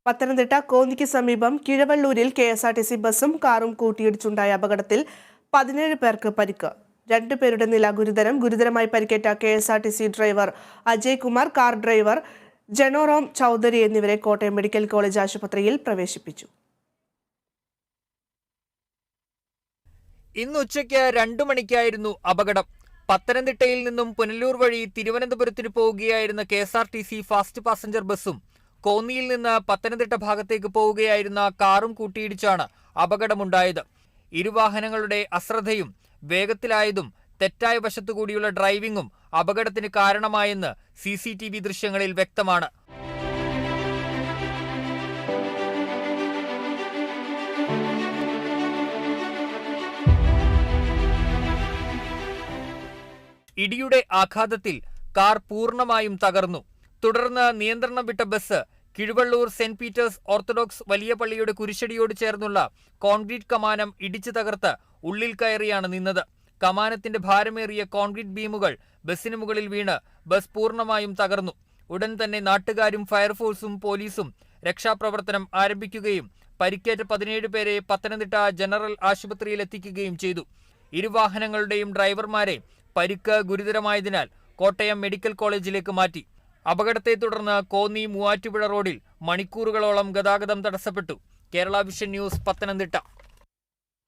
പത്തനംതിട്ട കോന്നിക്ക് സമീപം കിഴവള്ളൂരിൽ KSRTC ബസും കാറും കൂട്ടിയിടിച്ചുണ്ടായ അപകടത്തിൽ 17 പേർക്ക് പരിക്ക്. 2 പേരുടെ നില ഗുരുതരമായി പരിക്കേറ്റ KSRTC driver Ajay Kumar, car driver ജനോറോം ചൗധരി എന്നിവരെ കോട്ടയം മെഡിക്കൽ കോളേജ് ആശുപത്രിയിൽ പ്രവേശിപ്പിച്ചു. ഇന്ന് ഉച്ചയ്ക്ക് 2 മണിക്കായിരുന്നു അപകടം. പത്തനംതിട്ടയിൽ നിന്നും പുനലൂർ വഴി തിരുവനന്തപുരത്തിന് പോവുകയായിരുന്ന KSRTC ഫാസ്റ്റ് പാസഞ്ചർ ബസും കോന്നിയിൽ നിന്ന് പത്തനംതിട്ട ഭാഗത്തേക്ക് പോവുകയായിരുന്ന കാറും കൂട്ടിയിടിച്ചാണ് അപകടമുണ്ടായത്. ഇരുവാഹനങ്ങളുടെ അശ്രദ്ധയും വേഗത്തിലായതും തെറ്റായ വശത്തുകൂടിയുള്ള ഡ്രൈവിംഗും അപകടത്തിന് കാരണമായെന്ന് CCTV ദൃശ്യങ്ങളിൽ വ്യക്തമാണ്. ഇടിയുടെ ആഘാതത്തിൽ കാർ പൂർണ്ണമായും തകർന്നു. തുടർന്ന് നിയന്ത്രണം വിട്ട bus Kizhavallur saint Peter's orthodox വലിയ പള്ളിയുടെ കുരിശടിയോട് ചേർന്നുള്ള കോൺക്രീറ്റ് കമാനം ഇടിച്ചു തകർത്ത് ഉള്ളിൽ കയറിയാണ് നിന്നത്. കമാനത്തിന്റെ ഭാരമേറിയ കോൺക്രീറ്റ് ബീമുകൾ ബസിന് മുകളിൽ വീണ് ബസ് പൂർണ്ണമായും തകർന്നു. ഉടൻ തന്നെ നാട്ടുകാരും ഫയർഫോഴ്സും പോലീസും രക്ഷാപ്രവർത്തനം ആരംഭിക്കുകയും പരിക്കേറ്റ 17 പേരെ പത്തനംതിട്ട ജനറൽ ആശുപത്രിയിൽ എത്തിക്കുകയും ചെയ്തു. ഇരുവാഹനങ്ങളുടെയും ഡ്രൈവർമാരെ പരിക്ക് ഗുരുതരമായതിനാൽ കോട്ടയം മെഡിക്കൽ കോളേജിലേക്ക് മാറ്റി. അപകടത്തെ തുടർന്ന് കോന്നി മൂവാറ്റുപുഴ റോഡിൽ മണിക്കൂറുകളോളം ഗതാഗതം തടസ്സപ്പെട്ടു. Kerala vision news, Pathanamthitta.